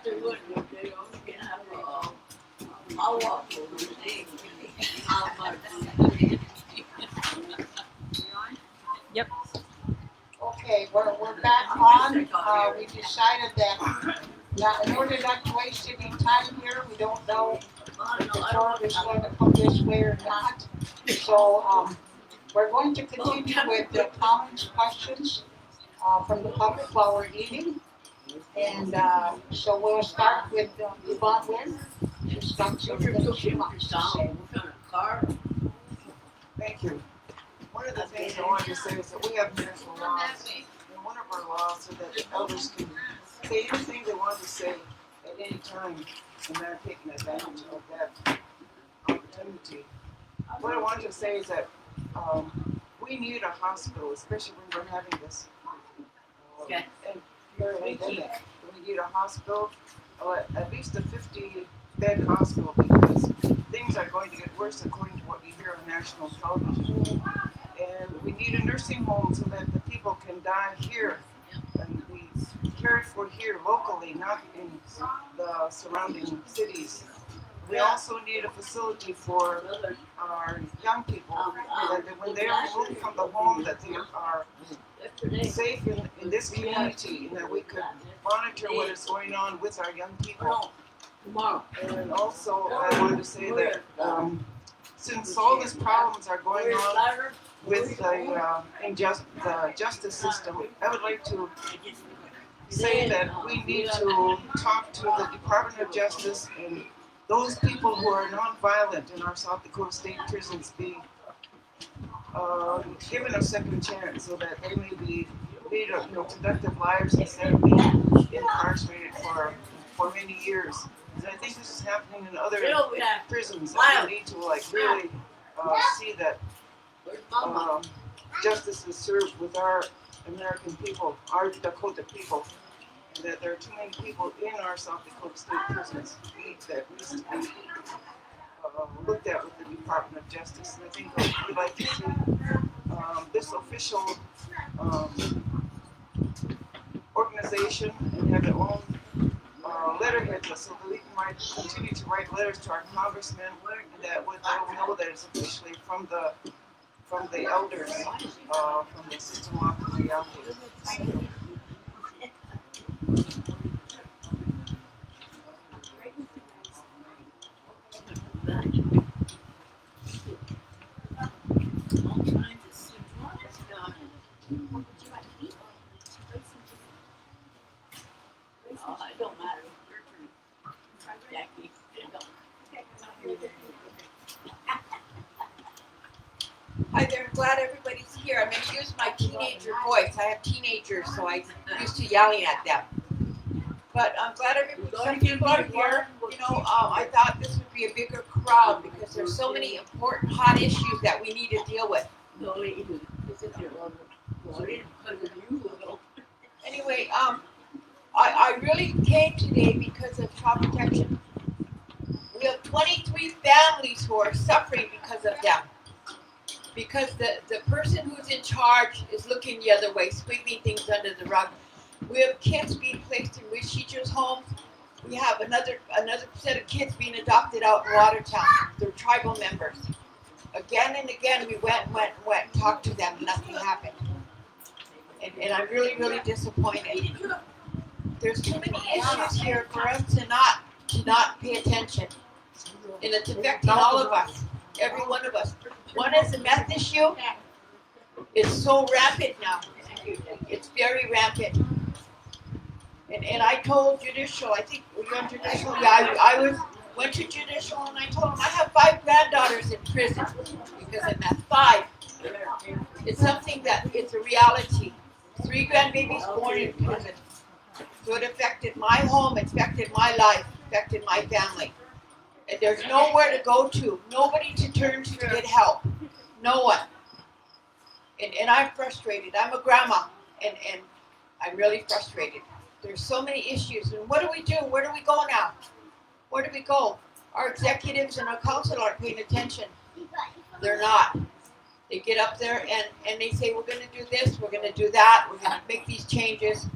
Yep. Okay, we're back on. We decided that in order not to waste any time here, we don't know if the board is going to come this way or not. So we're going to continue with the comments, questions from the public while we're eating. And so we'll start with Yvonne Wynn. She's got something she wants to say. Thank you. One of the things I wanted to say is that we have national laws, and one of our laws so that the elders can say anything they want to say at any time, and they're taking advantage of that opportunity. What I wanted to say is that we need a hospital, especially when we're having this and pandemic. We need a hospital, at least a 50-bed hospital, because things are going to get worse according to what we hear on national television. And we need a nursing home so that the people can die here and be cared for here locally, not in the surrounding cities. We also need a facility for our young people, that when they are removed from the home, that they are safe in this community, and that we could monitor what is going on with our young people. And also, I wanted to say that since all these problems are going on with the justice system, I would like to say that we need to talk to the Department of Justice and those people who are nonviolent in our South Dakota State prisons be given a second chance so that they may be lead productive lives instead of being incarcerated for many years. And I think this is happening in other prisons, and we need to really see that justice is served with our American people, our Dakota people, and that there are too many people in our South Dakota State prisons that needs to be looked at with the Department of Justice. And I think we'd like to see this official organization and have their own letterhead so that we might continue to write letters to our congressmen that would let them know that it's officially from the elders, from the system of reality. Hi there, I'm glad everybody's here. I'm going to use my teenager voice. I have teenagers, so I'm used to yelling at them. But I'm glad some people are here. I thought this would be a bigger crowd because there's so many important hot issues that we need to deal with. Anyway, I really came today because of child protection. We have 23 families who are suffering because of them. Because the person who's in charge is looking the other way, sweeping things under the rug. We have kids being placed in wish teachers' homes. We have another set of kids being adopted out in Watertown. They're tribal members. Again and again, we went, talked to them, nothing happened. And I'm really, really disappointed. There's too many issues here for us to not pay attention. And it's affecting all of us, every one of us. One is the meth issue. It's so rampant now. It's very rampant. And I told judicial, I think we went to judicial. Yeah, I went to judicial and I told them I have 5 granddaughters in prison because of meth. 5. It's something that it's a reality. 3 grandbabies born in prison. So it affected my home, it affected my life, affected my family. And there's nowhere to go to, nobody to turn to get help. No one. And I'm frustrated. I'm a grandma, and I'm really frustrated. There's so many issues, and what do we do? Where do we go now? Where do we go? Our executives and our council aren't paying attention. They're not. They get up there and they say, we're going to do this, we're going to do that, we're going to make these changes.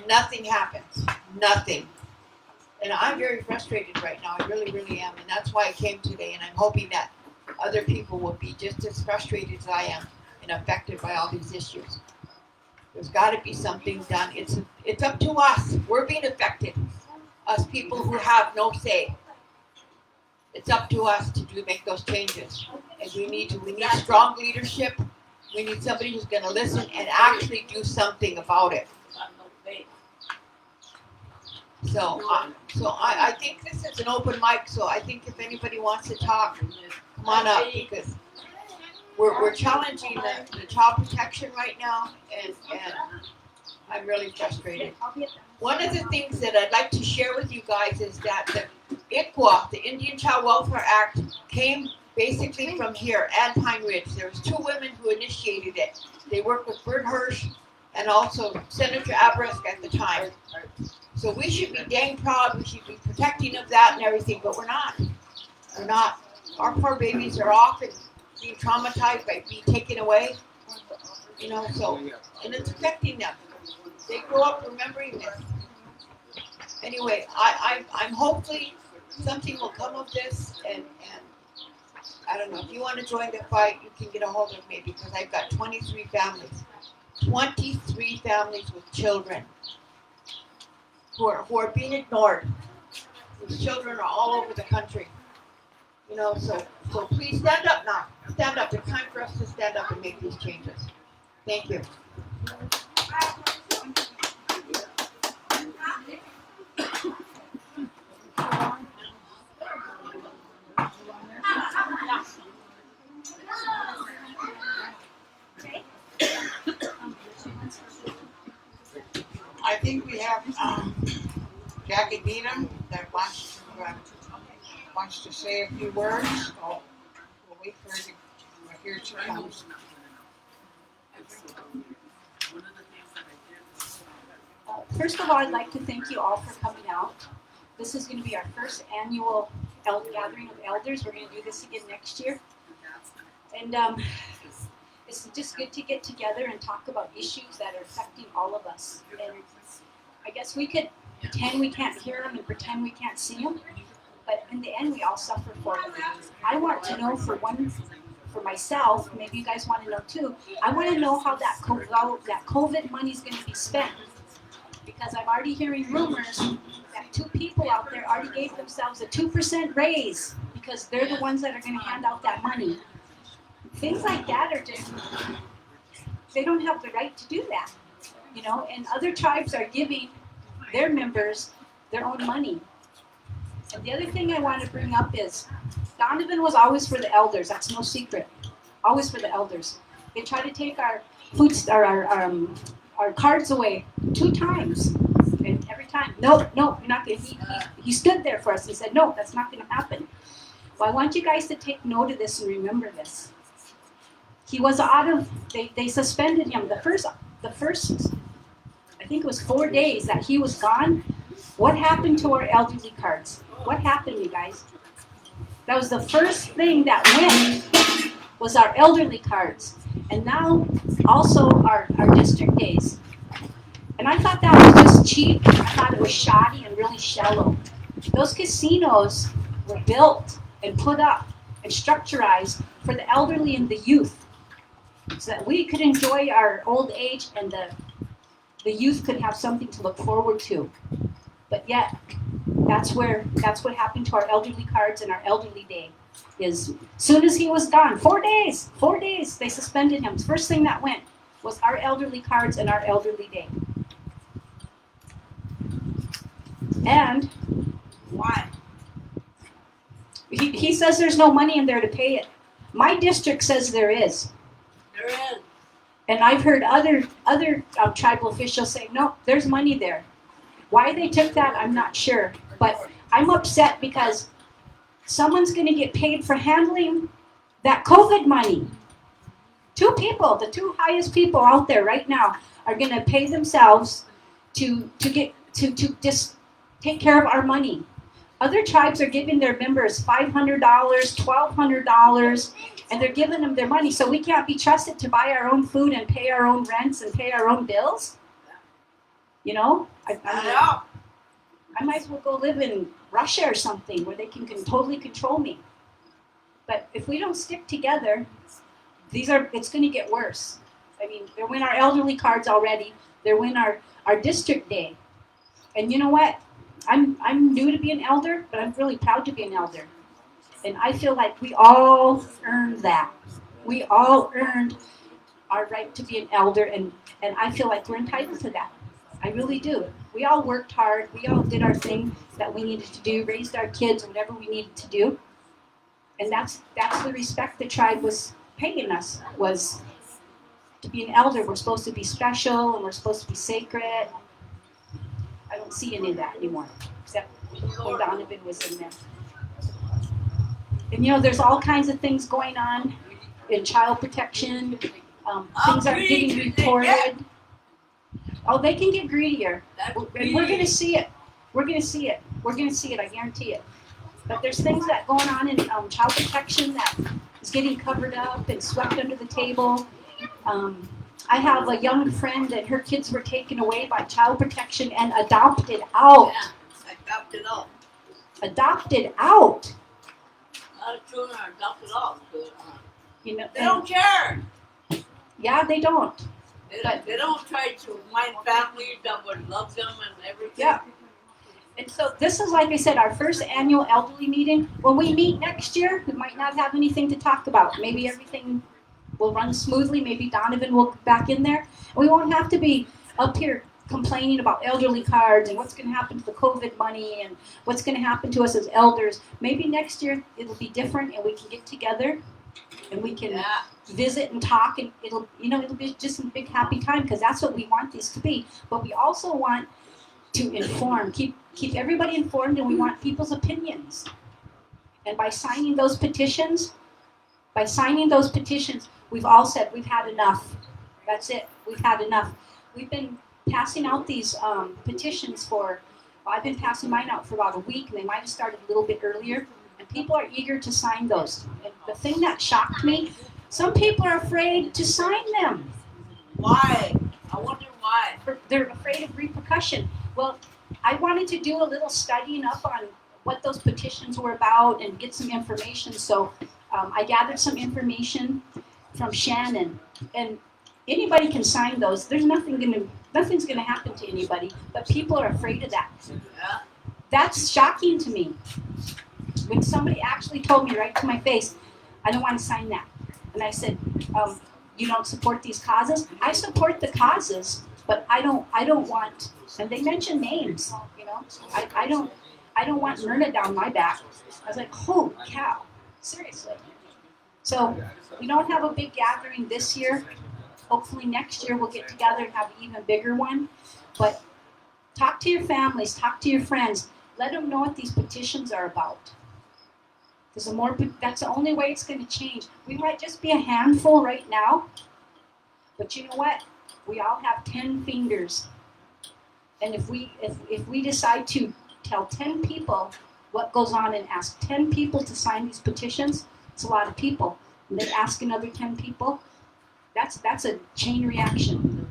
Nothing happens. Nothing. And I'm very frustrated right now. I really, really am. And that's why I came today. And I'm hoping that other people will be just as frustrated as I am and affected by all these issues. There's got to be something done. It's up to us. We're being affected. Us people who have no say. It's up to us to make those changes. And we need strong leadership. We need somebody who's going to listen and actually do something about it. So I think this is an open mic. So I think if anybody wants to talk, come on up, because we're challenging the child protection right now, and I'm really frustrated. One of the things that I'd like to share with you guys is that the ICWA, the Indian Child Welfare Act, came basically from here and Pine Ridge. There was two women who initiated it. They worked with Bert Hirsch and also Senator Abrisk at the time. So we should be dang proud. We should be protecting of that and everything, but we're not. We're not. Our poor babies are often being traumatized by being taken away. You know, so, and it's affecting them. They grow up remembering this. Anyway, I'm hopefully something will come of this, and I don't know, if you want to join the fight, you can get a hold of me, because I've got 23 families. 23 families with children who are being ignored. These children are all over the country. You know, so please stand up now. Stand up. It's time for us to stand up and make these changes. Thank you. I think we have Jackie Needham that wants to say a few words. So we'll wait for her to, here she comes. First of all, I'd like to thank you all for coming out. This is going to be our first annual gathering of elders. We're going to do this again next year. And it's just good to get together and talk about issues that are affecting all of us. And I guess we could pretend we can't hear them and pretend we can't see them, but in the end, we all suffer for them. I want to know, for myself, maybe you guys want to know too, I want to know how that COVID money is going to be spent. Because I'm already hearing rumors that two people out there already gave themselves a 2% raise because they're the ones that are going to hand out that money. Things like that are just, they don't have the right to do that, you know, and other tribes are giving their members their own money. And the other thing I want to bring up is Donovan was always for the elders. That's no secret. Always for the elders. They tried to take our our cards away 2 times, and every time, no, you're not going to. He stood there for us. He said, no, that's not going to happen. Well, I want you guys to take note of this and remember this. He was out of. They suspended him the first. I think it was 4 days that he was gone. What happened to our elderly cards? What happened, you guys? That was the first thing that went, was our elderly cards. And now also our district days. And I thought that was just cheap. I thought it was shoddy and really shallow. Those casinos were built and put up and structurized for the elderly and the youth, so that we could enjoy our old age and the youth could have something to look forward to. But yet, that's what happened to our elderly cards and our elderly day. Is soon as he was gone, 4 days, they suspended him. The first thing that went was our elderly cards and our elderly day. And Why? He says there's no money in there to pay it. My district says there is. There is. And I've heard other tribal officials say, no, there's money there. Why they took that, I'm not sure. But I'm upset because someone's going to get paid for handling that COVID money. 2 people, the 2 highest people out there right now, are going to pay themselves to just take care of our money. Other tribes are giving their members $500, $1,200, and they're giving them their money. So we can't be trusted to buy our own food and pay our own rents and pay our own bills. You know? I might as well go live in Russia or something where they can totally control me. But if we don't stick together, it's going to get worse. I mean, they're win our elderly cards already. They're win our district day. And you know what? I'm new to be an elder, but I'm really proud to be an elder. And I feel like we all earned that. We all earned our right to be an elder, and I feel like we're entitled to that. I really do. We all worked hard. We all did our thing that we needed to do, raised our kids, whatever we needed to do. And that's the respect the tribe was paying us, was to be an elder. We're supposed to be special and we're supposed to be sacred. I don't see any of that anymore, except when Donovan was in there. And you know, there's all kinds of things going on in child protection. Things aren't getting reported. Oh, they can get greedier. And we're going to see it. We're going to see it. We're going to see it, I guarantee it. But there's things that going on in child protection that is getting covered up and swept under the table. I have a young friend that her kids were taken away by child protection and adopted out. Yeah, adopted out. Adopted out. A lot of children are adopted out. You know, They don't care. Yeah, they don't. They don't try to find families that would love them and everything. Yeah. And so this is, like I said, our first annual elderly meeting. When we meet next year, we might not have anything to talk about. Maybe everything will run smoothly. Maybe Donovan will get back in there. We won't have to be up here complaining about elderly cards and what's going to happen to the COVID money and what's going to happen to us as elders. Maybe next year it'll be different and we can get together and we can visit and talk, and it'll be just a big happy time, because that's what we want these to be. But we also want to inform, keep everybody informed, and we want people's opinions. And by signing those petitions, we've all said we've had enough. That's it. We've had enough. We've been passing out these petitions I've been passing mine out for about a week, and they might have started a little bit earlier. And people are eager to sign those. And the thing that shocked me, some people are afraid to sign them. Why? I wonder why. They're afraid of repercussion. Well, I wanted to do a little studying up on what those petitions were about and get some information. So I gathered some information from Shannon, and anybody can sign those. There's nothing's gonna happen to anybody, but people are afraid of that. Yeah. That's shocking to me. When somebody actually told me right to my face, I don't want to sign that. And I said, you don't support these causes? I support the causes, but I don't want, and they mentioned names, you know. I don't want Myrna down my back. I was like, holy cow, seriously. So we don't have a big gathering this year. Hopefully next year we'll get together and have an even bigger one. But talk to your families, talk to your friends. Let them know what these petitions are about. Because that's the only way it's going to change. We might just be a handful right now, but you know what? We all have 10 fingers. And if we decide to tell 10 people what goes on and ask 10 people to sign these petitions, it's a lot of people. And then ask another 10 people, that's a chain reaction.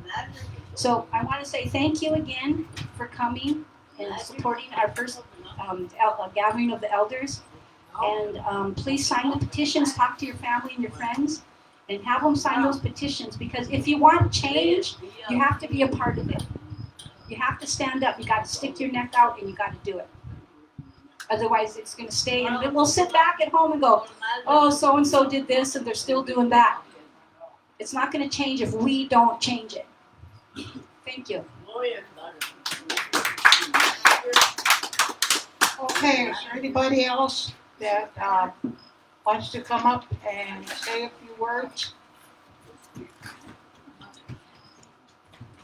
So I want to say thank you again for coming and supporting our first gathering of the elders. And please sign the petitions, talk to your family and your friends, and have them sign those petitions, because if you want change, you have to be a part of it. You have to stand up. You got to stick your neck out, and you got to do it. Otherwise, it's going to stay, and then we'll sit back at home and go, oh, so-and-so did this, and they're still doing that. It's not going to change if we don't change it. Thank you. Okay, is there anybody else that wants to come up and say a few words?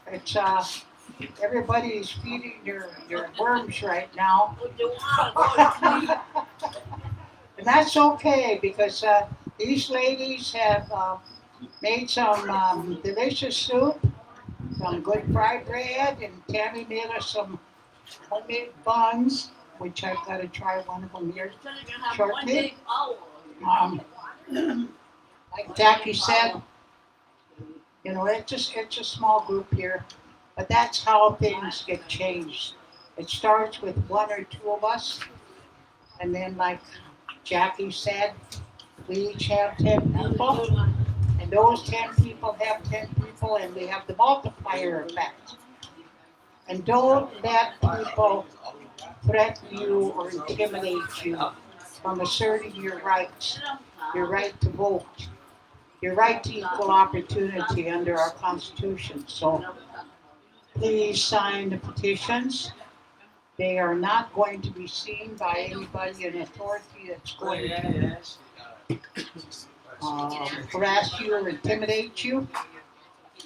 It's everybody's feeding their worms right now. And that's okay, because these ladies have made some delicious soup, some good fried bread, and Tammy made us some homemade buns, which I've got to try one of them here shortly. Like Jackie said, you know, it's a small group here, but that's how things get changed. It starts with one or two of us, and then like Jackie said, we each have 10 people, and those 10 people have 10 people, and we have the multiplier effect. And don't let people threaten you or intimidate you from asserting your rights, your right to vote, your right to equal opportunity under our Constitution. So please sign the petitions. They are not going to be seen by anybody in authority that's going to harass you or intimidate you.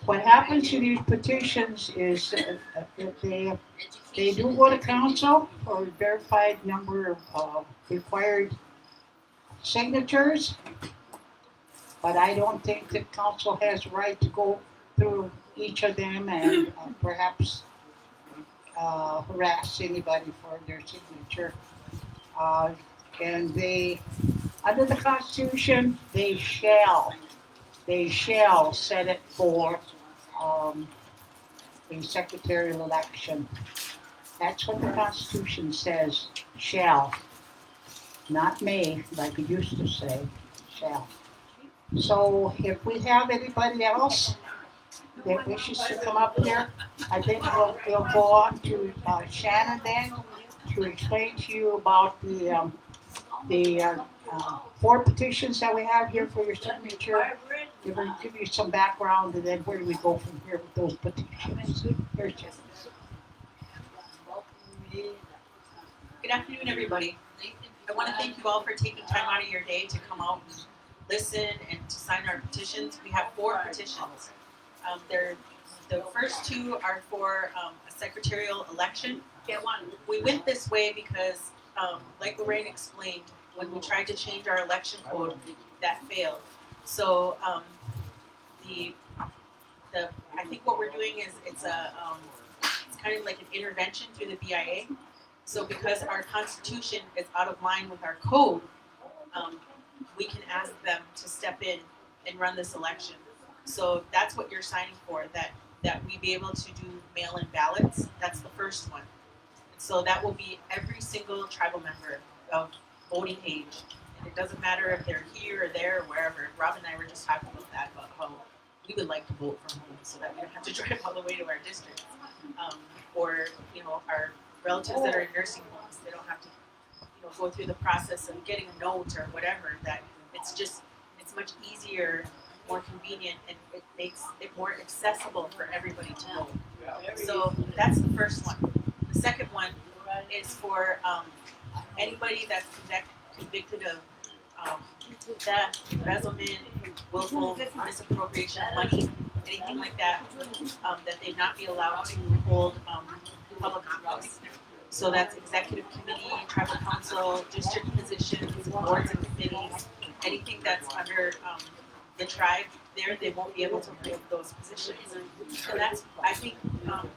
What happens to these petitions is that they do go to council for a verified number of required signatures, but I don't think that council has the right to go through each of them and perhaps harass anybody for their signature. And they, under the Constitution, they shall set it for a secretarial election. That's what the Constitution says, shall, not may, like it used to say, shall. So if we have anybody else that wishes to come up here, I think we'll go on to Shannon then to explain to you about the 4 petitions that we have here for your signature. We're going to give you some background, and then where do we go from here with those petitions? Here's Jen. Good afternoon, everybody. I want to thank you all for taking time out of your day to come out and listen and to sign our petitions. We have 4 petitions. The first 2 are for a secretarial election. We went this way because, like Lorraine explained, when we tried to change our election code, that failed. So I think what we're doing is it's kind of like an intervention through the BIA. So because our Constitution is out of line with our code, we can ask them to step in and run this election. So that's what you're signing for, that we be able to do mail-in ballots. That's the first one. So that will be every single tribal member of voting age. And it doesn't matter if they're here or there or wherever. Rob and I were just talking about that, about how we would like to vote from home so that we don't have to drive all the way to our district. Or, our relatives that are in nursing homes, they don't have to, go through the process of getting a note or whatever. That it's much easier, more convenient, and it makes it more accessible for everybody to vote. So that's the first one. The second one is for anybody that's convicted of theft, embezzlement, willful misappropriation of money, anything like that, that they'd not be allowed to hold public office. So that's executive committee, tribal council, district positions, boards and committees, anything that's under the tribe there, they won't be able to hold those positions. So that's, I think,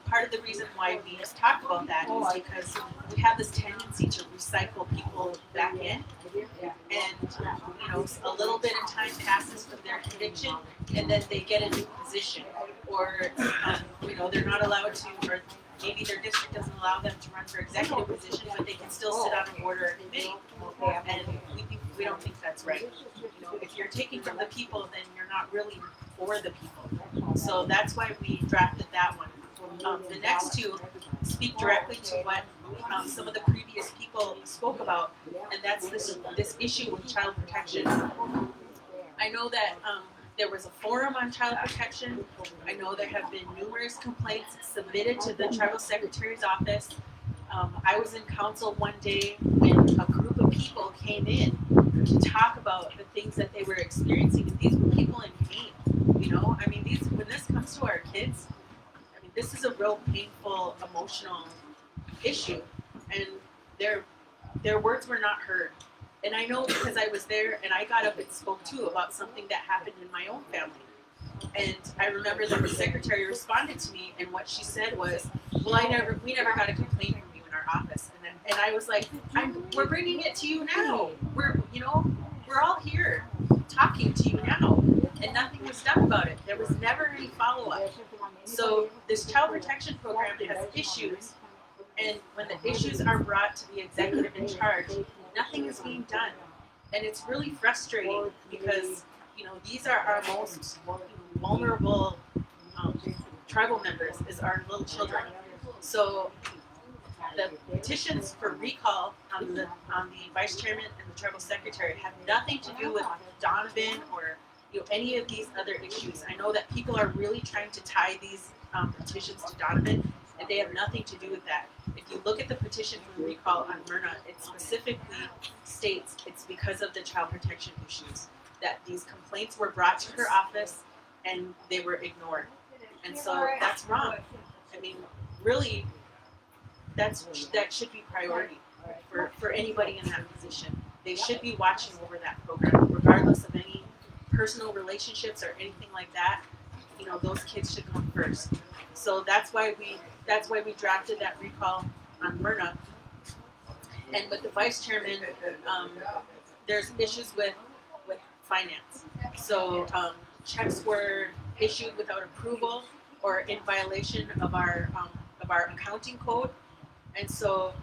part of the reason why we just talked about that is because we have this tendency to recycle people back in, and a little bit of time passes from their conviction, and then they get a new position, or they're not allowed to, or maybe their district doesn't allow them to run for executive position, but they can still sit on a board or a committee, and we don't think that's right. If you're taking from the people, then you're not really for the people. So that's why we drafted that one. The next 2 speak directly to what some of the previous people spoke about, and that's this issue with child protection. I know that there was a forum on child protection. I know there have been numerous complaints submitted to the tribal secretary's office. I was in council one day when a group of people came in to talk about the things that they were experiencing. And these were people in pain. When this comes to our kids, this is a real painful, emotional issue, and their words were not heard. And I know because I was there, and I got up and spoke too about something that happened in my own family. And I remember that the secretary responded to me, and what she said was, "Well, we never got a complaint from you in our office." And I was like, "We're bringing it to you now. We're all here talking to you now." And nothing was done about it. There was never any follow-up. So this child protection program has issues And when the issues are brought to the executive in charge, nothing is being done. And it's really frustrating because, these are our most vulnerable tribal members, is our little children. So the petitions for recall on the vice chairman and the tribal secretary have nothing to do with Donovan or any of these other issues. I know that people are really trying to tie these petitions to Donovan, and they have nothing to do with that. If you look at the petition for recall on Myrna, it specifically states it's because of the child protection issues that these complaints were brought to her office and they were ignored. And so that's wrong. I mean, really, that should be priority for anybody in that position. They should be watching over that program, regardless of any personal relationships or anything like that. Those kids should come first. So that's why we drafted that recall on Myrna. And with the vice chairman, there's issues with finance. So checks were issued without approval or in violation of our accounting code. And so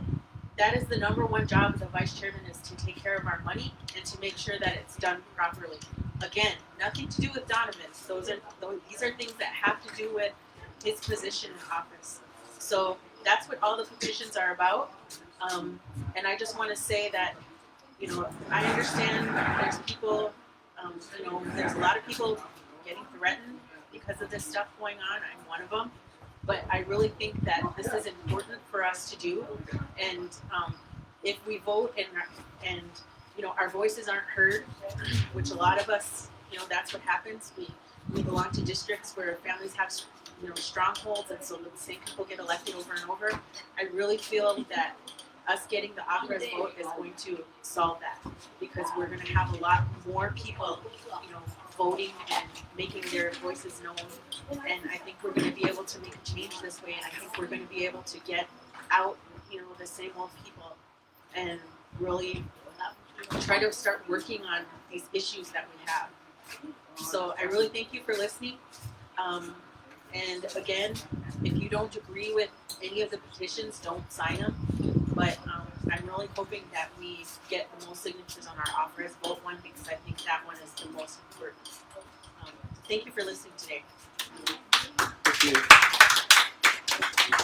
that is the number one job of the vice chairman, is to take care of our money and to make sure that it's done properly. Again, nothing to do with Donovan's. These are things that have to do with his position in office. So that's what all the petitions are about. And I just want to say that, I understand there's people, there's a lot of people getting threatened because of this stuff going on. I'm one of them. But I really think that this is important for us to do. And if we vote and our voices aren't heard, which a lot of us, that's what happens. We belong to districts where families have strongholds, and so the same people get elected over and over. I really feel that us getting the Opera's vote is going to solve that, because we're going to have a lot more people, voting and making their voices known. And I think we're going to be able to make a change this way, and I think we're going to be able to get out, the same old people, and really try to start working on these issues that we have. So I really thank you for listening. And again, if you don't agree with any of the petitions, don't sign them. But I'm really hoping that we get the most signatures on our Opera's vote one, because I think that one is the most important. Thank you for listening today.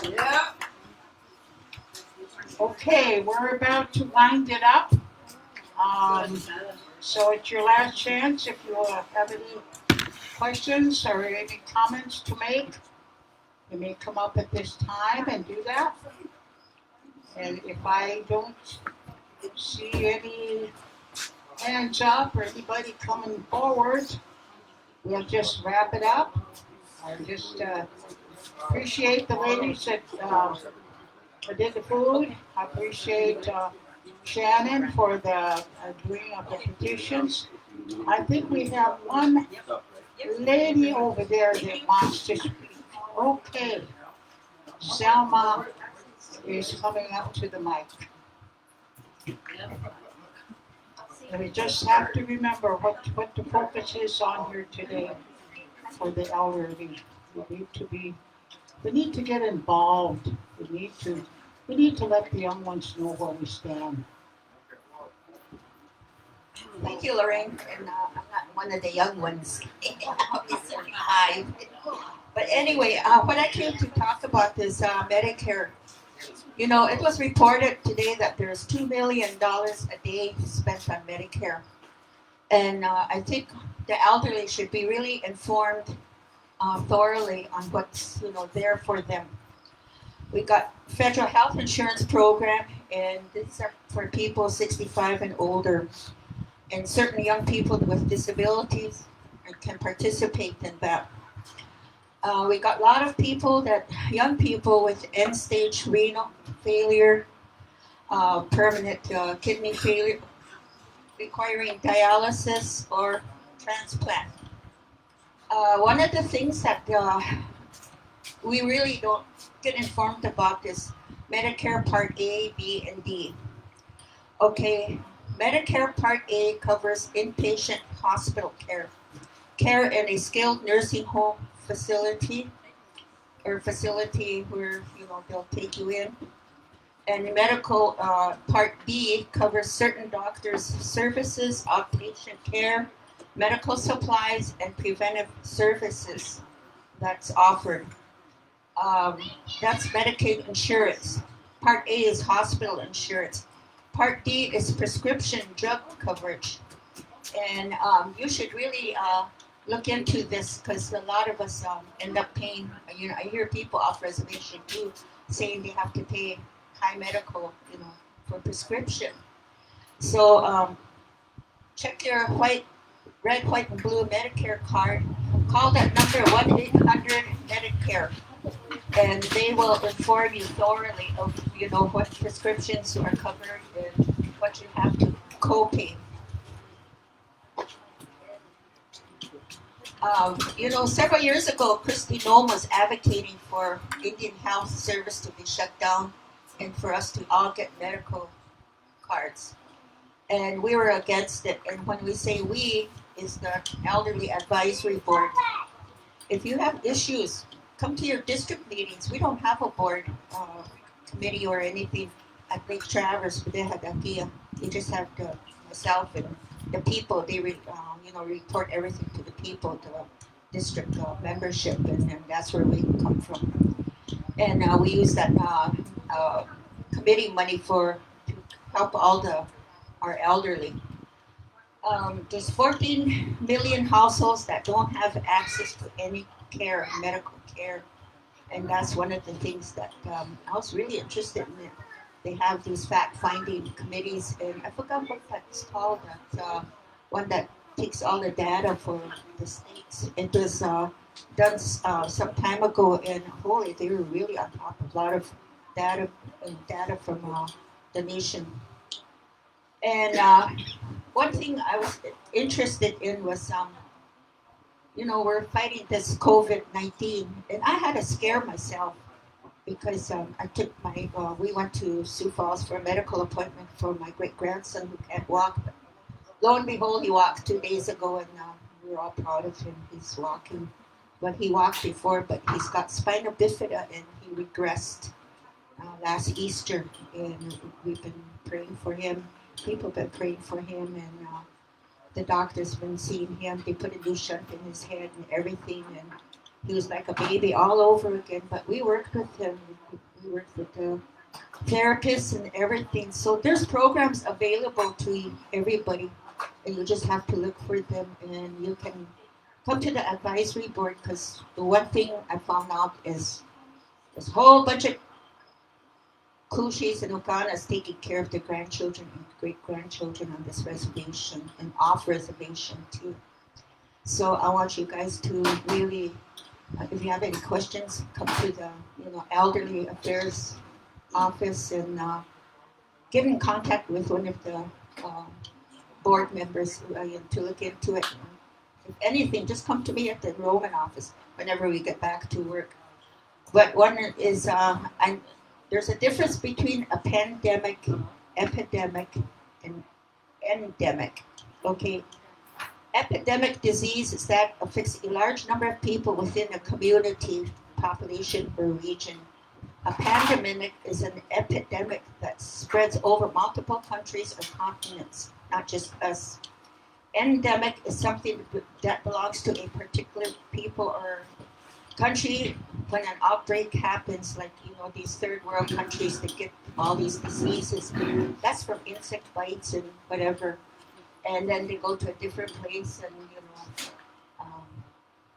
Yeah. Okay, we're about to wind it up. So it's your last chance. If you have any questions or any comments to make, you may come up at this time and do that. And if I don't see any hands up or anybody coming forward, we'll just wrap it up. I just appreciate the ladies that did the food. I appreciate Shannon for the doing of the petitions. I think we have one lady over there that wants to speak. Okay. Selma is coming up to the mic. And we just have to remember what the focus is on here today for the elderly. We need to get involved. We need to let the young ones know where we stand. Thank you, Lorraine. And I'm not one of the young ones. Hi. But anyway, what I came to talk about is Medicare. It was reported today that there's $2 million a day spent on Medicare. And I think the elderly should be really informed thoroughly on what's there for them. We got federal health insurance program, and these are for people 65 and older. And certain young people with disabilities can participate in that. We got a lot of young people with end-stage renal failure, permanent kidney failure, requiring dialysis or transplant. One of the things that we really don't get informed about is Medicare Part A, B, and D. Okay, Medicare Part A covers inpatient hospital care in a skilled nursing home facility, or facility where they'll take you in. And medical Part B covers certain doctors' services, outpatient care, medical supplies, and preventive services that's offered. Um, that's Medicaid insurance. Part A is hospital insurance. Part D is prescription drug coverage. And you should really look into this because a lot of us end up paying. You know, I hear people off reservation too saying they have to pay high medical, you know, for prescription. So check your red, white, and blue Medicare card. Call that number 1-800-Medicare, and they will inform you thoroughly of what prescriptions are covered and what you have to co-pay. Several years ago, Christy Nome was advocating for Indian Health Service to be shut down and for us to all get medical cards. And we were against it. And when we say we, is the Elderly Advisory Board. If you have issues, come to your district meetings. We don't have a board committee or anything at Lake Traverse, but they have Akia. They just have myself and the people. They report everything to the people, the district membership, and that's where we come from. And we use that committee money to help all our elderly. There's 14 million households that don't have access to any care, medical care, and that's one of the things that I was really interested in. They have these fact-finding committees, and I forgot what that's called. That one that takes all the data for the states. It was done some time ago, and holy, they were really on top of a lot of data from the nation. And one thing I was interested in was, we're fighting this COVID-19, and I had to scare myself because I took we went to Sioux Falls for a medical appointment for my great-grandson who can't walk. But lo and behold, he walked 2 days ago, and we were all proud of him. He's walking. But he walked before, but he's got spina bifida, and he regressed last Easter, and we've been praying for him. People have been praying for him, and the doctor's been seeing him. They put a new shunt in his head and everything, and he was like a baby all over again. But we worked with him. We worked with the therapists and everything. So there's programs available to everybody, and you just have to look for them, and you can come to the advisory board, because the one thing I found out is there's a whole bunch of Kushis and Okanas taking care of the grandchildren and great-grandchildren on this reservation and off reservation too. So I want you guys to really, if you have any questions, come to the Elderly Affairs office and get in contact with one of the board members to look into it. If anything, just come to me at the enrollment office whenever we get back to work. But one is, there's a difference between a pandemic, epidemic, and endemic. Okay, epidemic disease is that affects a large number of people within a community, population, or region. A pandemic is an epidemic that spreads over multiple countries or continents, not just us. Endemic is something that belongs to a particular people or country. When an outbreak happens, like these third world countries that get all these diseases, that's from insect bites and whatever, and then they go to a different place, and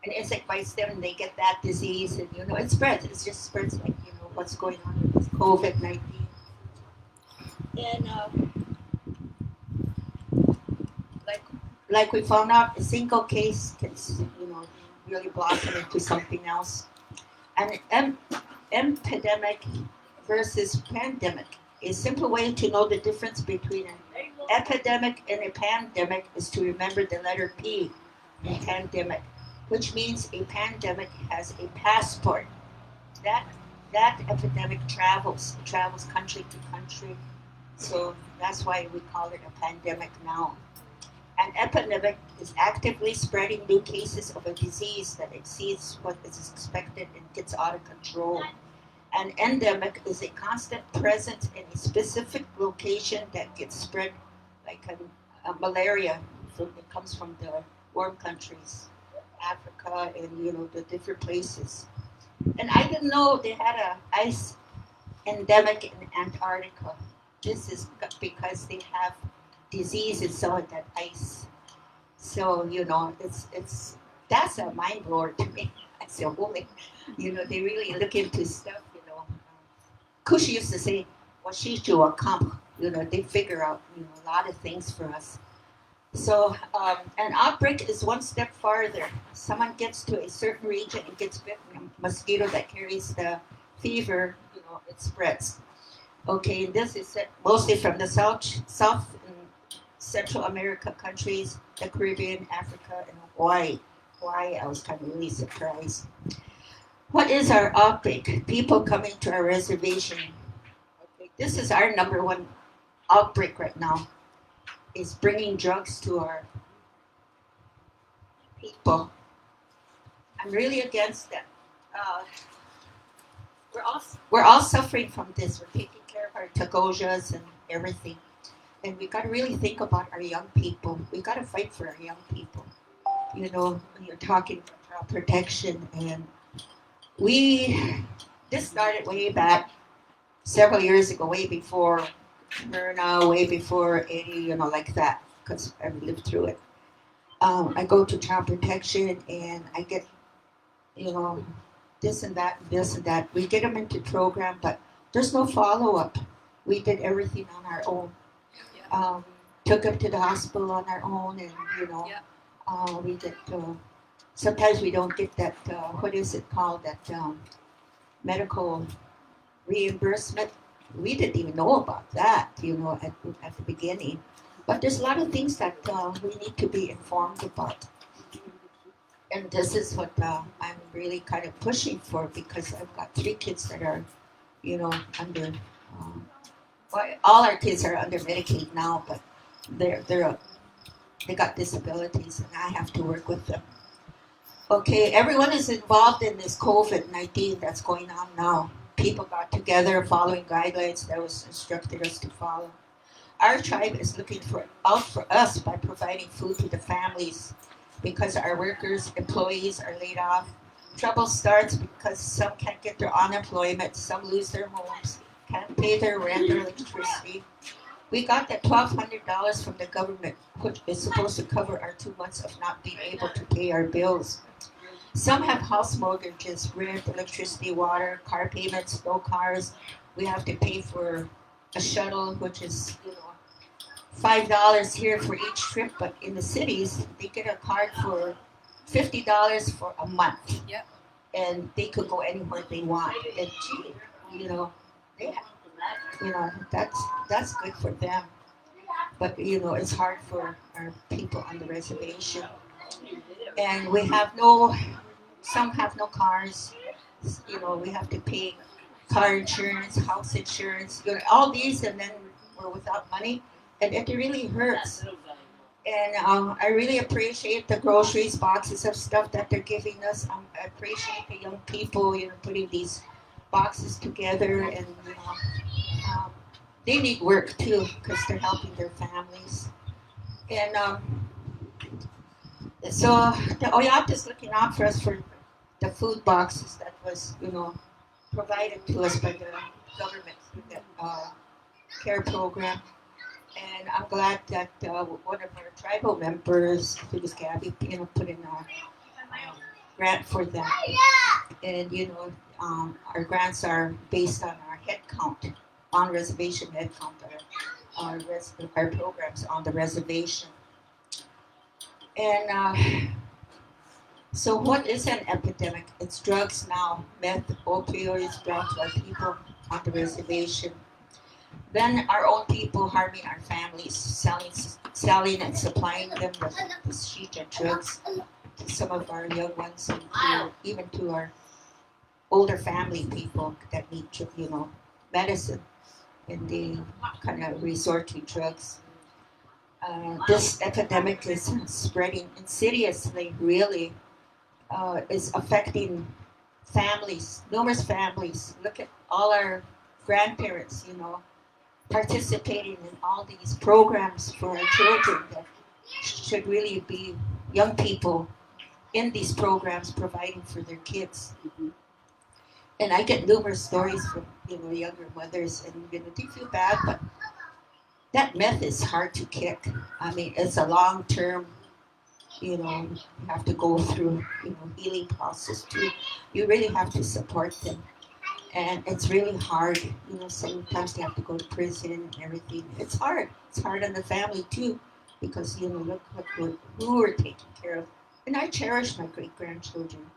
an insect bites them and they get that disease, and it spreads. It just spreads like what's going on with COVID-19. And like we found out, a single case can really blossom into something else. An epidemic versus pandemic. A simple way to know the difference between an epidemic and a pandemic is to remember the letter P in pandemic, which means a pandemic has a passport. That epidemic travels country to country, so that's why we call it a pandemic now. An epidemic is actively spreading new cases of a disease that exceeds what is expected and gets out of control. An endemic is a constant presence in a specific location that gets spread like a malaria. It comes from the warm countries, Africa, and the different places. And I didn't know they had a ice endemic in Antarctica. This is because they have diseases on that ice. So it's that's a mind blower to me. I say, holy, they really look into stuff. Kush used to say, "What she do a comp." They figure out a lot of things for us. So an outbreak is one step farther. Someone gets to a certain region and gets bitten by a mosquito that carries the fever. It spreads. Okay, and this is mostly from the South and Central America countries, the Caribbean, Africa, and Hawaii. Hawaii, I was kind of really surprised. What is our outbreak? People coming to our reservation. Okay, this is our number one outbreak right now. Is bringing drugs to our people. I'm really against that. We're all suffering from this. We're taking care of our tagojas and everything. And we got to really think about our young people. We got to fight for our young people. When you're talking about protection, and this started way back several years ago, way before Myrna, way before Eddie, like that, because I lived through it. I go to child protection and I get, this and that, this and that. We get them into program, but there's no follow up. We did everything on our own. Took them to the hospital on our own, and we get. Sometimes we don't get that. What is it called? That medical reimbursement. We didn't even know about that, at the beginning. But there's a lot of things that we need to be informed about. And this is what I'm really kind of pushing for, because I've got 3 kids that are, under. Well, all our kids are under Medicaid now, but they got disabilities, and I have to work with them. Okay, everyone is involved in this COVID-19 that's going on now. People got together following guidelines that was instructed us to follow. Our tribe is looking out for us by providing food to the families, because our workers, employees are laid off. Trouble starts because some can't get their unemployment, some lose their homes, can't pay their rent or electricity. We got that $1,200 from the government, which is supposed to cover our 2 months of not being able to pay our bills. Some have house mortgages, rent, electricity, water, car payments, no cars. We have to pay for a shuttle, which is, $5 here for each trip, but in the cities, they get a card for $50 for a month. Yep. And they could go anywhere they want. And gee, they that's good for them. But it's hard for our people on the reservation. And we have some have no cars. We have to pay car insurance, house insurance, all these, and then we're without money. And it really hurts. And I really appreciate the groceries, boxes of stuff that they're giving us. I appreciate the young people, putting these boxes together. And, they need work too, because they're helping their families. And so the OYAP is looking out for us for the food boxes that was, provided to us by the government through the care program. And I'm glad that one of our tribal members, who was Gabby, put in a grant for that. And our grants are based on our head count, on reservation head count, our programs on the reservation. And so what is an epidemic? It's drugs now, meth, opioids brought to our people on the reservation. Then our own people harming our families, selling and supplying them with the shisha drugs to some of our young ones, and even to our older family people that need, medicine, and they kind of resort to drugs. This epidemic is spreading insidiously, really. Is affecting families, numerous families. Look at all our grandparents, participating in all these programs for our children that should really be young people in these programs providing for their kids. And I get numerous stories from younger mothers, and they feel bad, but that meth is hard to kick. I mean, it's a long term. You have to go through healing process too. You really have to support them, and it's really hard. Sometimes they have to go to prison and everything. It's hard. It's hard on the family too, because look what who we're taking care of. And I cherish my great grandchildren.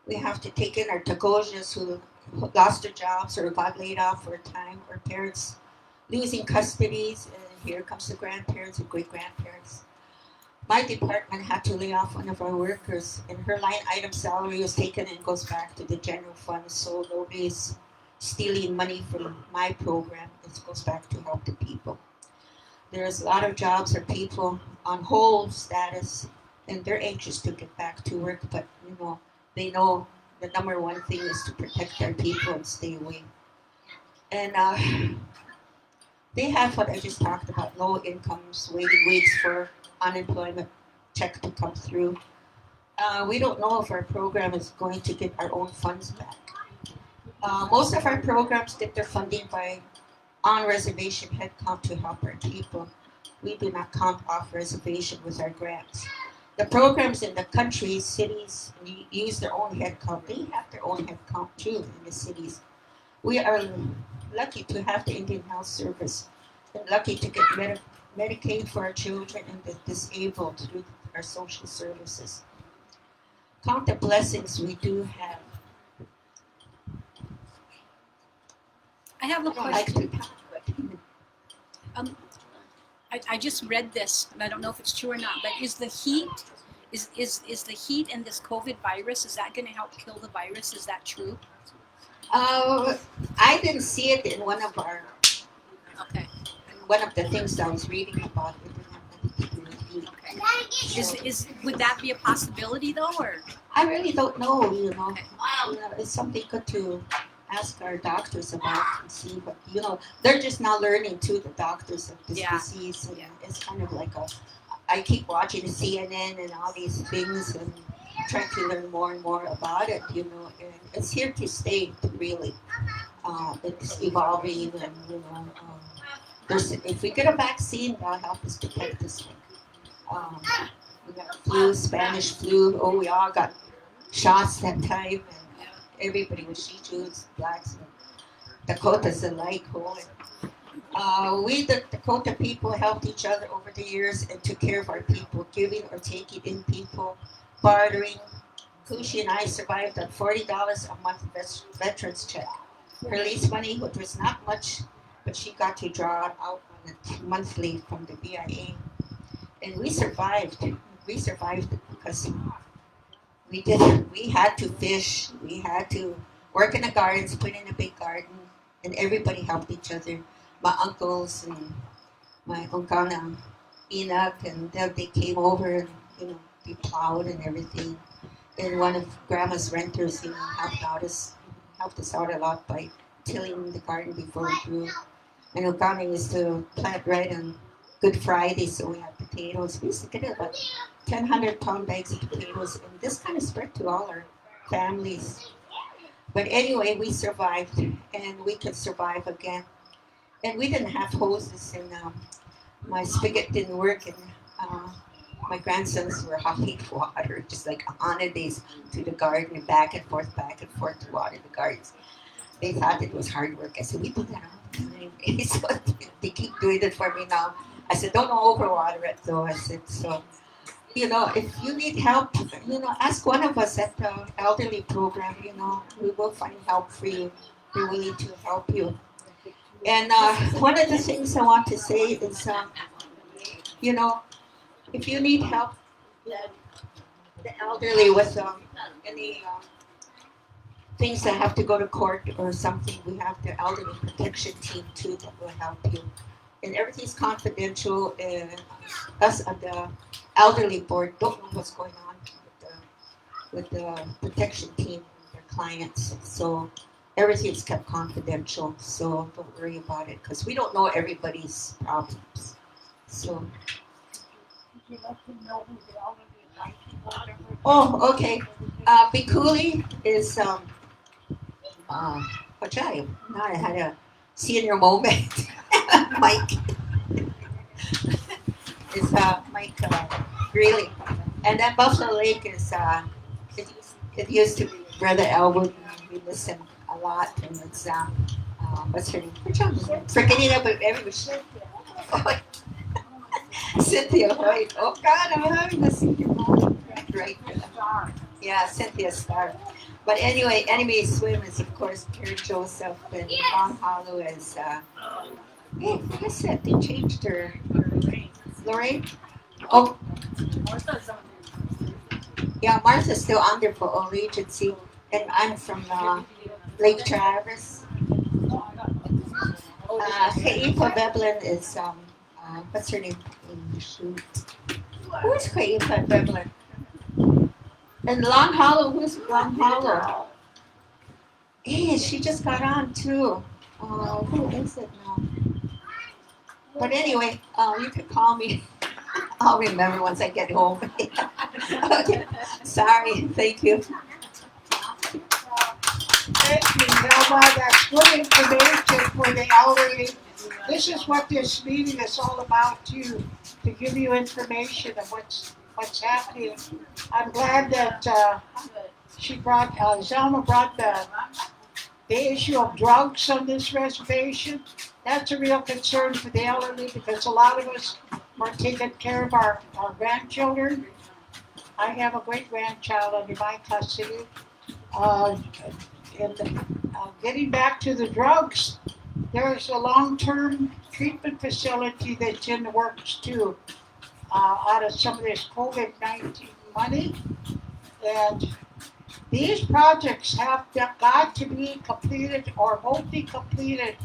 We have to take in our Tagojas who lost their jobs or got laid off for a time, or parents losing custodies, and here comes the grandparents and great grandparents. My department had to lay off one of our workers, and her line item salary was taken and goes back to the general fund, so nobody's stealing money from my program. It goes back to help the people. There's a lot of jobs or people on hold status, and they're anxious to get back to work, but they know the number one thing is to protect their people and stay away. And they have what I just talked about, low incomes, waiting weeks for unemployment check to come through. We don't know if our program is going to get our own funds back. Most of our programs get their funding by on-reservation headcount to help our people. We do not count off reservation with our grants. The programs in the country, cities, use their own headcount. They have their own headcount too in the cities. We are lucky to have the Indian Health Service and lucky to get Medicaid for our children and the disabled through our social services. Count the blessings we do have. I have a I don't like question. to talk, but I just read this, and I don't know if it's true or not, but is the heat and this COVID virus, is that going to help kill the virus? Is that true? I didn't see it in one of Okay. the things I was reading about. It didn't have anything to do with heat. Okay. Would that be a possibility though, or? I really don't know. Okay. It's something good to ask our doctors about and see. But they're just now learning too, the doctors of this Yeah. disease. And it's kind of like I keep watching CNN and all these things and trying to learn more and more about it. And it's here to stay. Really, it's evolving, and if we get a vaccine, that'll help us to fight this thing. We got flu, Spanish flu. Oh, we all got shots that time, and everybody was Jews, blacks, and Dakotas alike. We, the Dakota people, helped each other over the years and took care of our people, giving or taking in people, bartering. Kushi and I survived on $40 a month veterans check. Her lease money, which was not much, but she got to draw it out on it monthly from the BIA. And we survived. We survived it because we had to fish, we had to work in the gardens, put in a big garden, and everybody helped each other. My uncles and my uncle Enoch, and they came over and they plowed and everything. And one of Grandma's renters helped us out a lot by tilling the garden before we grew. And Okana used to plant right on Good Friday, so we had potatoes. We used to get about 1,000 bags of potatoes, and this kind of spread to all our families. But anyway, we survived, and we could survive again. And we didn't have hoses, and my spigot didn't work, and my grandsons were hauling water, just like on a days to the garden, and back and forth to water the gardens. They thought it was hard work. I said, we do that all the time. So they keep doing it for me now. I said, don't overwater it though. I said, so, if you need help, ask one of us at the elderly program, we will find help for you. We're willing to help you. And one of the things I want to say is, if you need help, the elderly with any things that have to go to court or something, we have the elderly protection team too that will help you. And everything's confidential, and us at the elderly board don't know what's going on. with the protection team, their clients. So everything's kept confidential. So don't worry about it because we don't know everybody's problems. So. Would you let them know who the elderly advisory board members are? Oh, okay. Bikuli is what's that? Now I had a senior moment. Mike is Mike Greeley, and then Buffalo Lake is it used to be Brother Elwood. We miss him a lot, and it's what's her name? Which one? Forgetting about everybody. Oh, Cynthia White. Oh God, I'm having a senior moment right now. Yeah, Cynthia Starr. But anyway, swim is of course Karen Joseph, and Long Hollow is hey, who is it? They changed her. Lorraine? Oh, yeah, Martha's still under for all agency, and I'm from Lake Travis. Kaipa Veblen is what's her name? Shoot. Who is Kaipa Veblen? And Long Hollow, who's Long Hollow? Hey, she just got on too. Who is it now? But anyway, you can call me. I'll remember once I get home. Okay. Sorry. Thank you. Thank you, Velma. That's good information for the elderly. This is what this meeting is all about too, to give you information of what's happening. I'm glad that she brought Zelma brought the issue of drugs on this reservation. That's a real concern for the elderly because a lot of us are taking care of our grandchildren. I have a great grandchild under my custody. Getting back to the drugs, there's a long-term treatment facility that's in the works too, out of some of this COVID-19 money. And these projects have got to be completed or won't be completed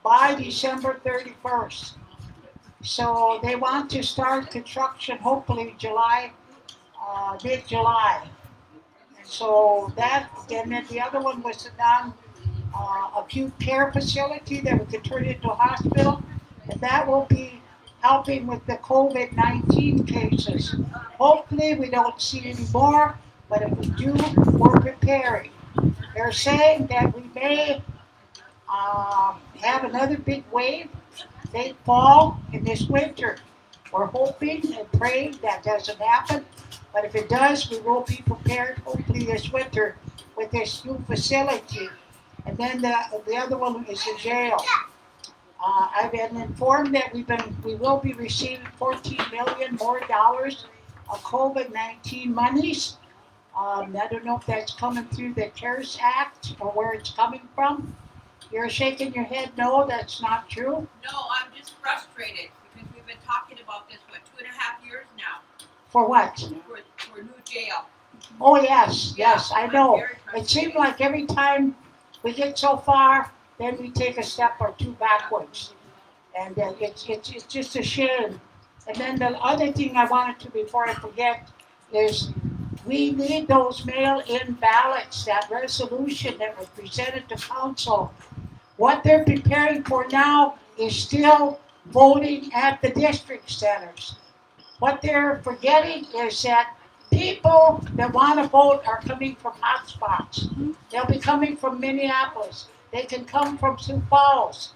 by December 31st. So they want to start construction hopefully mid-July. So that, and then the other one was a non-acute care facility that we could turn into a hospital, and that will be helping with the COVID-19 cases. Hopefully we don't see any more, but if we do, we're preparing. They're saying that we may have another big wave late fall in this winter. We're hoping and praying that doesn't happen. But if it does, we will be prepared hopefully this winter with this new facility. And then the other one is the jail. I've been informed that we will be receiving $14 million more dollars of COVID-19 monies. I don't know if that's coming through the CARES Act or where it's coming from. You're shaking your head. No, that's not true. No, I'm just frustrated because we've been talking about this for 2.5 years now For what? for new jail. Oh yes, yes, I know. I'm very It frustrated. seems like every time we get so far, then we take a step or two backwards, and it's just a shame. And then the other thing I wanted to, before I forget, is we need those mail-in ballots. That resolution that was presented to council. What they're preparing for now is still voting at the district centers. What they're forgetting is that people that want to vote are coming from hotspots. They'll be coming from Minneapolis. They can come from Sioux Falls,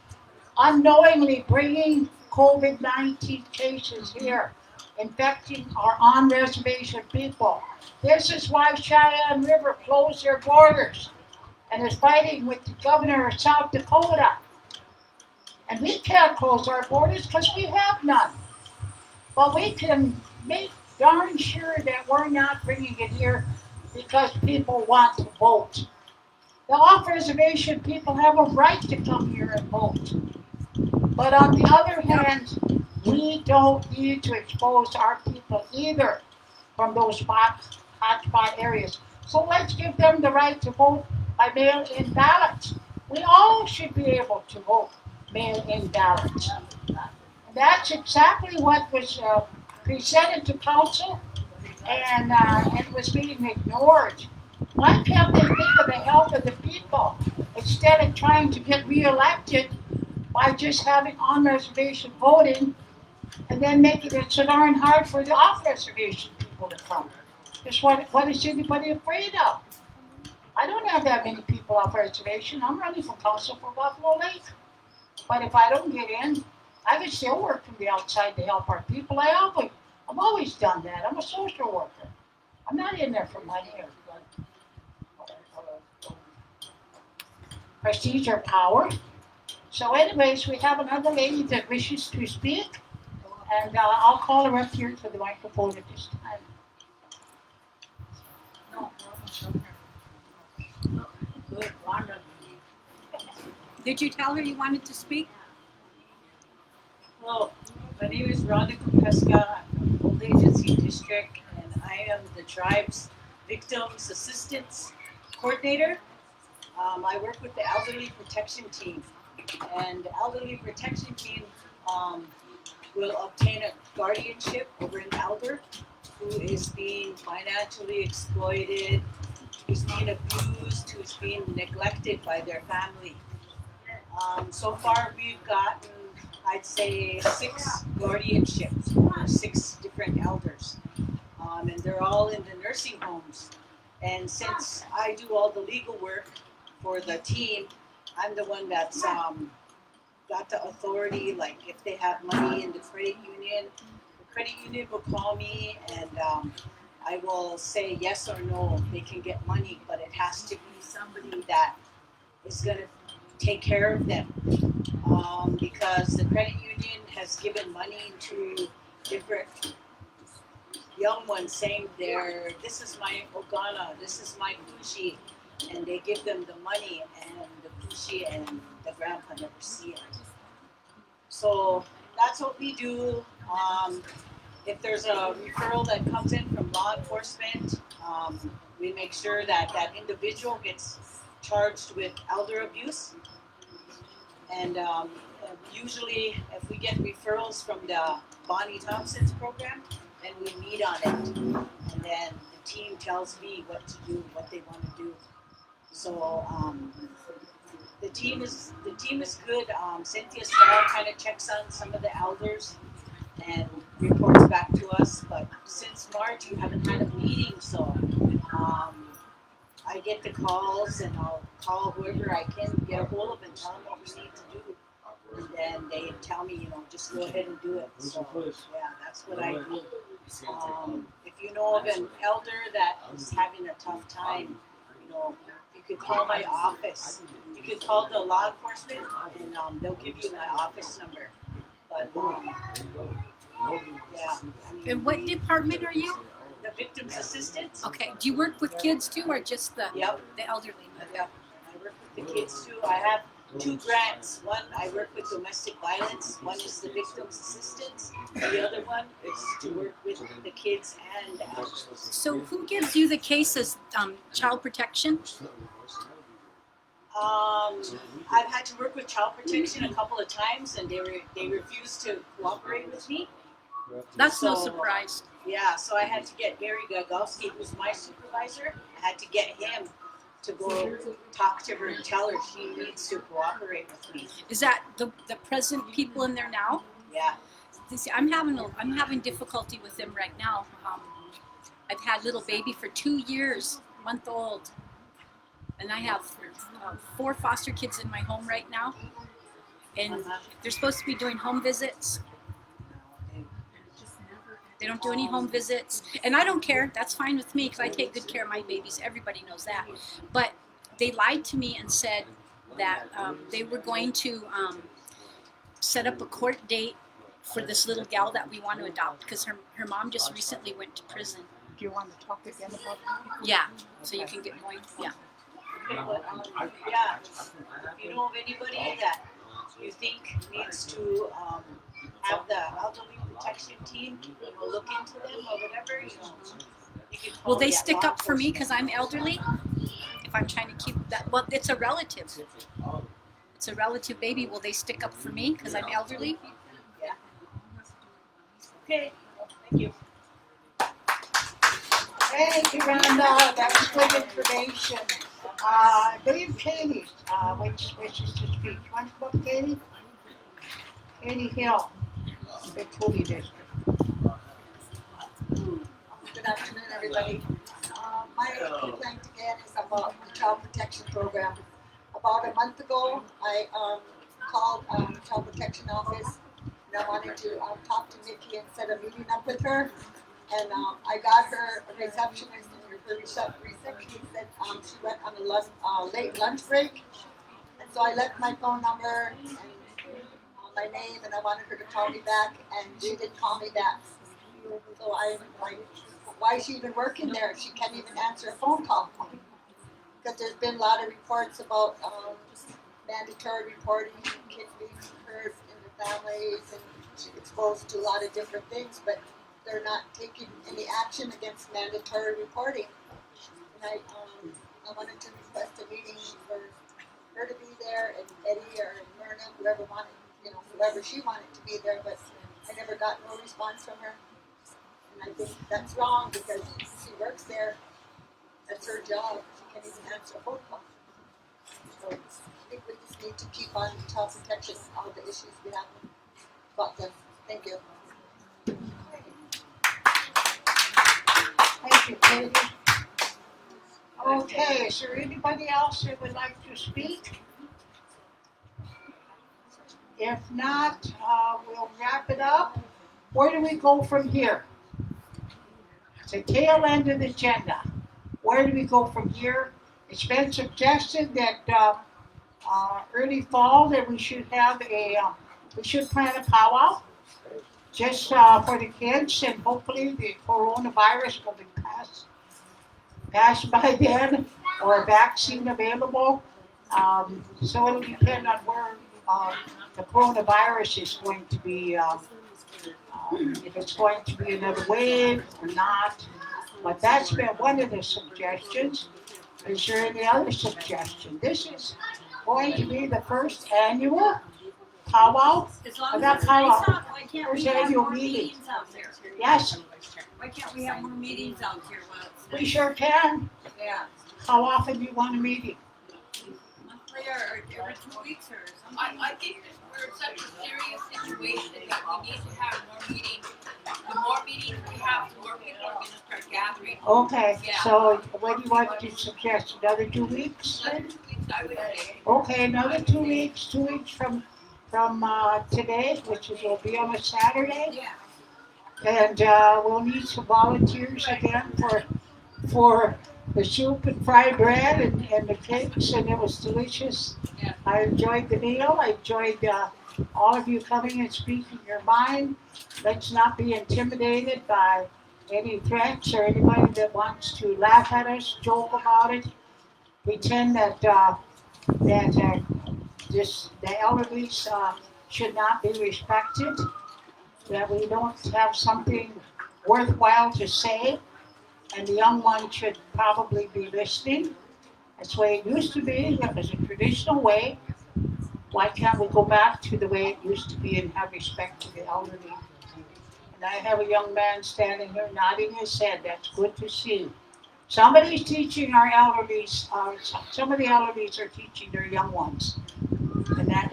unknowingly bringing COVID-19 cases here, infecting our on-reservation people. This is why Cheyenne River closed their borders and is fighting with the governor of South Dakota. And we can't close our borders because we have none. But we can make darn sure that we're not bringing it here because people want to vote. The off-reservation people have a right to come here and vote. But on the other hand, we don't need to expose our people either from those hotspot areas. So let's give them the right to vote by mail-in ballots. We all should be able to vote mail-in ballots. And that's exactly what was presented to council. and it was being ignored. Why can't they think of the health of the people instead of trying to get reelected by just having on reservation voting and then making it so darn hard for the off reservation people to come? Just what is anybody afraid of? I don't have that many people off reservation. I'm running for council for Buffalo Lake. But if I don't get in, I can still work from the outside to help our people. I've always done that. I'm a social worker. I'm not in there for money or prestige or power. So anyways, we have another lady that wishes to speak. And I'll call her up here to the microphone at this time. Good, wonderful. Did you tell her you wanted to speak? Well, my name is Rhonda Kupeska. I'm from Old Agency District, and I am the tribe's Victims Assistance Coordinator. I work with the Elderly Protection Team, and the Elderly Protection Team will obtain a guardianship over an elder who is being financially exploited, who's being abused, who's being neglected by their family. So far, we've gotten, I'd say, 6 guardianships for 6 different elders, and they're all in the nursing homes. And since I do all the legal work for the team, I'm the one that's got the authority. Like if they have money in the credit union will call me, and I will say yes or no. They can get money, but it has to be somebody that is going to take care of them, because the credit union has given money to different young ones saying this is my Ogana, this is my Kushi, and they give them the money, and the Kushi and the grandpa never see it. So that's what we do. If there's a referral that comes in from law enforcement, we make sure that that individual gets charged with elder abuse. And usually, if we get referrals from the Bonnie Thompson's program, then we meet on it. And then the team tells me what to do, what they want to do. So the team is good. Cynthia Starr kind of checks on some of the elders and reports back to us. But since March, we haven't had a meeting, so I get the calls, and I'll call whoever I can get a hold of and tell them what we need to do. And then they tell me, just go ahead and do it. So yeah, that's what I do. If you know of an elder that is having a tough time, you could call my office. You could call the law enforcement, and they'll give you my office number. But yeah. And what department are you? The victim's assistance. Okay. Do you work with kids too, or just the elderly? Yep. I work with the kids too. I have 2 grants. One, I work with domestic violence. One is the victim's assistance. The other one is to work with the kids and the elders. So who gives you the cases? Child protection? I've had to work with child protection a couple of times, and they refused to cooperate with me. That's no surprise. Yeah, so I had to get Gary Gagowski, who's my supervisor. I had to get him to go talk to her and tell her she needs to cooperate with me. Is that the present people in there now? Yeah. See, I'm having difficulty with them right now. I've had little baby for 2 years, month old, and I have 4 foster kids in my home right now, and they're supposed to be doing home visits. They don't do any home visits, and I don't care. That's fine with me because I take good care of my babies. Everybody knows that. But they lied to me and said that they were going to set up a court date for this little gal that we want to adopt because her mom just recently went to prison. Do you want to talk again about that? Yeah, so you can get going. Yeah. But, yeah, if you know of anybody that you think needs to have the elderly protection team, look into them or whatever, you can call Will they the stick law up for me enforcement. because I'm elderly? If I'm trying to keep that, well, it's a relative. It's a relative baby. Will they stick up for me because I'm elderly? Yeah. Okay, thank you. Thank you, Rhonda. That's good information. Dave Katie, which wishes to speak. You want to come up, Katie? Katie Hill, the Cooley District. Good afternoon, everybody. My complaint again is about the child protection program. About a month ago, I called child protection office and I wanted to talk to Nikki and set a meeting up with her. And I got her a receptionist, and her receptionist said she went on a late lunch break. And so I left my phone number and my name, and I wanted her to call me back, and she didn't call me back. So I'm like, why is she even working there? She can't even answer a phone call. Because there's been a lot of reports about mandatory reporting, kids being hurt in their families, and she's exposed to a lot of different things, but they're not taking any action against mandatory reporting. And I wanted to request a meeting for her to be there, and Eddie or Myrna, whoever wanted, whoever she wanted to be there, but I never got no response from her. And I think that's wrong because she works there. That's her job. She can't even answer a phone call. So I think we just need to keep on child protection, all the issues we have about them. Thank you. Thank you, Katie. Okay, is there anybody else that would like to speak? If not, we'll wrap it up. Where do we go from here? It's the tail end of the agenda. Where do we go from here? It's been suggested that early fall that we should have we should plan a powwow just for the kids, and hopefully the coronavirus will be passed by then, or a vaccine available. So it'll depend on where the coronavirus is going to be, if it's going to be another wave or not. But that's been one of the suggestions. Is there any other suggestion? This is going to be the first annual powwow. As long Not as it's powwow. nice out, why can't First we have annual more meeting. meetings out there? Yes, Why can't we have more meetings out here while it's we sure can. yeah, How often do you want a meeting? monthly or every 2 weeks or something? I think we're in such a serious situation that we need to have more meetings. The more meetings we have, the more people are gonna start gathering. Okay, Yeah. so what do you want to suggest? Another 2 weeks? Another 2 weeks, I would say. Okay, another 2 weeks. 2 weeks from today, which will be on a Saturday. Yeah. And we'll need some volunteers again for the soup and fried bread and the cakes, and it was delicious. Yeah. I enjoyed the meal. I enjoyed all of you coming and speaking your mind. Let's not be intimidated by any threats or anybody that wants to laugh at us, joke about it, pretend that the elderly should not be respected, that we don't have something worthwhile to say, and the young ones should probably be listening. That's the way it used to be. That was a traditional way. Why can't we go back to the way it used to be and have respect to the elderly? And I have a young man standing here nodding his head. That's good to see. Somebody's teaching our elderlies, some of the elderlies are teaching their young ones.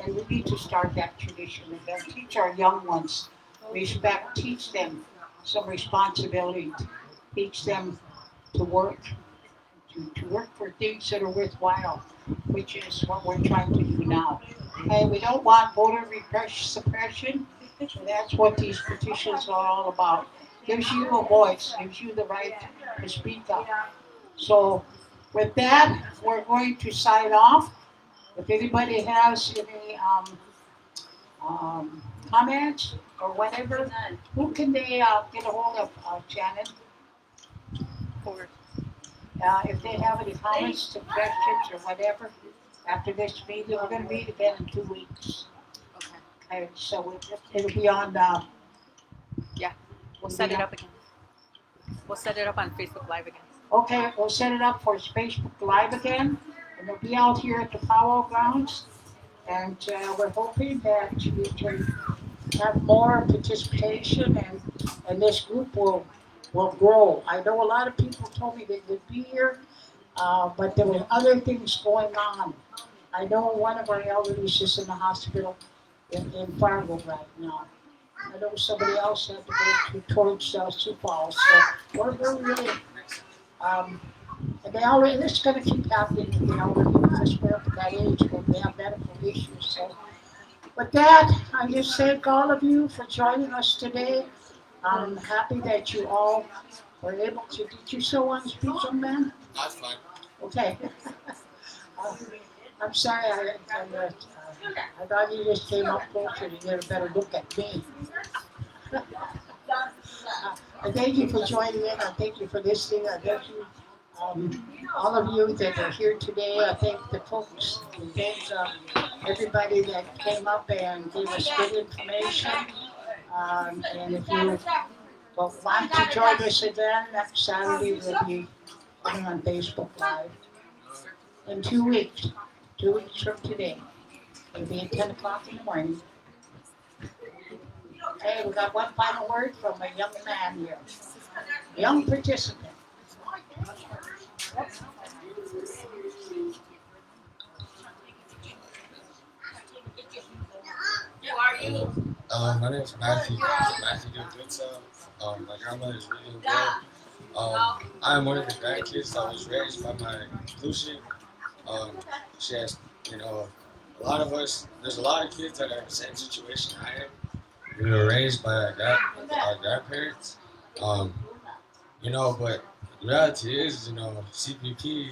And we need to start that tradition again. Teach our young ones respect, teach them some responsibility, teach them to work, to work for things that are worthwhile, which is what we're trying to do now. And we don't want voter suppression, so that's what these petitions are all about. Gives you a voice, gives you the right to speak up. So with that, we're going to sign off. If anybody has any comments or whatever, who can they get a hold of, Shannon? If they have any comments, suggestions, or whatever, after this meeting, we're going to meet again in 2 weeks. Okay, so it'll be on. We'll set it up again. We'll set it up on Facebook Live again. Okay, we'll set it up for Facebook Live again, and it'll be out here at the powwow grounds. And we're hoping that we can have more participation, and this group will will grow. I know a lot of people told me they would be here, but there were other things going on. I know one of our elderly is just in the hospital in Fargo right now. I know somebody else had to go towards Sioux Falls. So we're really, and they already, this is going to keep happening with the elderly because we're up at that age where they have medical issues. So with that, I just thank all of you for joining us today. I'm happy that you all were able to. Did you still want to speak, young man? That's fine. Okay. I'm sorry, I thought you just came up closer to get a better look at me. I thank you for joining in. I thank you for listening. I thank you, all of you that are here today. I thank the folks, everybody that came up and gave us good information. And if you want to join us again, next Saturday we'll be coming on Facebook Live. In 2 weeks, 2 weeks from today. It'll be at 10 o'clock in the morning. Hey, we got one final word from a young man here. Young participant. Who are you? My name is Matthew. Matthew Goodson. My grandmother is really good. I'm one of the grandkids that was raised by my Lucy. She has, a lot of us, there's a lot of kids that are in the same situation I am. We were raised by our grandparents. But the reality is, CPP,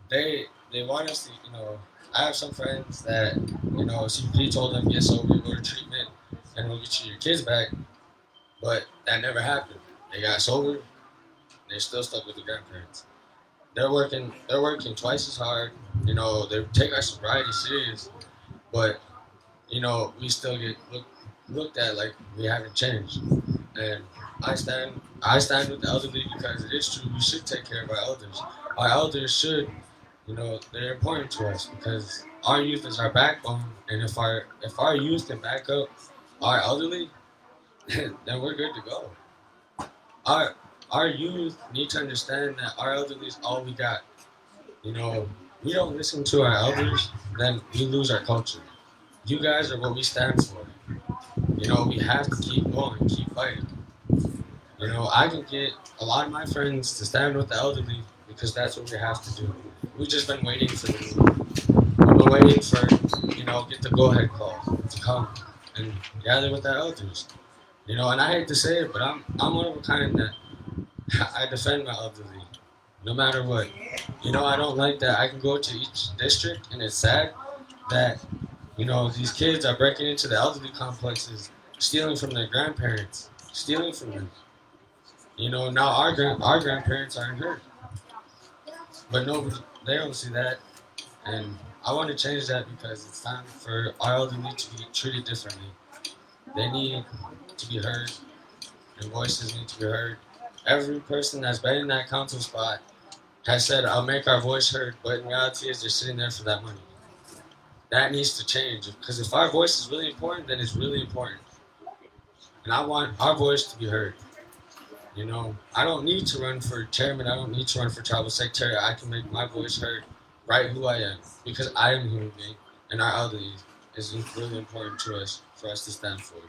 they want us to, I have some friends that, CPP told them, get sober, go to treatment, and we'll get you your kids back. But that never happened. They got sober, they're still stuck with the grandparents. They're working twice as hard. They take our sobriety serious, but we still get looked at like we haven't changed. And I stand with the elderly because it is true. We should take care of our elders. Our elders should, they're important to us because our youth is our backbone. And if our youth can back up our elderly, then we're good to go. Our youth need to understand that our elderly is all we got. We don't listen to our elders, then we lose our culture. You guys are what we stand for. We have to keep going, keep fighting. I can get a lot of my friends to stand with the elderly because that's what we have to do. We've just been waiting for the move. We've been waiting for, get the go-ahead call to come and gather with our elders. And I hate to say it, but I'm one of a kind that I defend my elderly, no matter what. I don't like that I can go to each district, and it's sad that, these kids are breaking into the elderly complexes, stealing from their grandparents, stealing from them. Now our grandparents aren't hurt. But nobody, they don't see that. And I want to change that because it's time for our elderly to be treated differently. They need to be heard. Their voices need to be heard. Every person that's been in that council spot has said, I'll make our voice heard, but in reality is they're sitting there for that money. That needs to change, because if our voice is really important, then it's really important. And I want our voice to be heard. I don't need to run for chairman, I don't need to run for tribal secretary. I can make my voice heard right who I am, because I am a human being, and our elderly is really important to us, for us to stand for.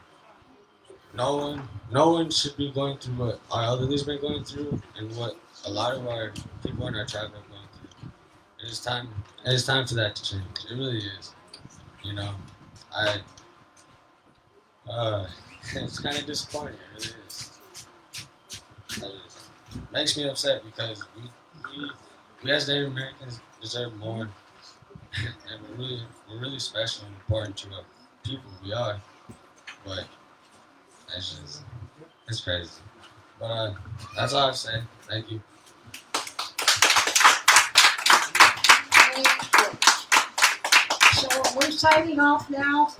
No one should be going through what our elderly's been going through and what a lot of our people in our tribe are going through. It is time for that to change. It really is. It's kind of disappointing. It really is. It makes me upset because we as Native Americans deserve more, and we're really special and important to the people we are. But it's crazy. But that's all I have to say. Thank you. So we're signing off now.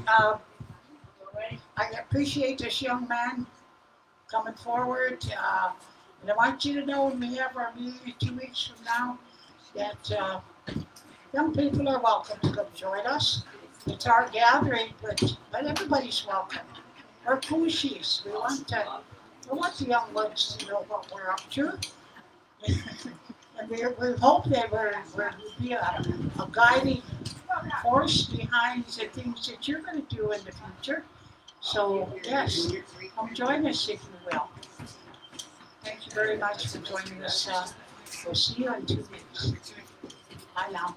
I appreciate this young man coming forward. And I want you to know when we have our meeting 2 weeks from now that young people are welcome to come join us. It's our gathering, but everybody's welcome. We're Kushis. We want to we want the young ones to know what we're up to. And we hope that we'll be a guiding force behind the things that you're going to do in the future. So, yes, come join us if you will. Thank you very much for joining us. We'll see you in 2 weeks. Bye now.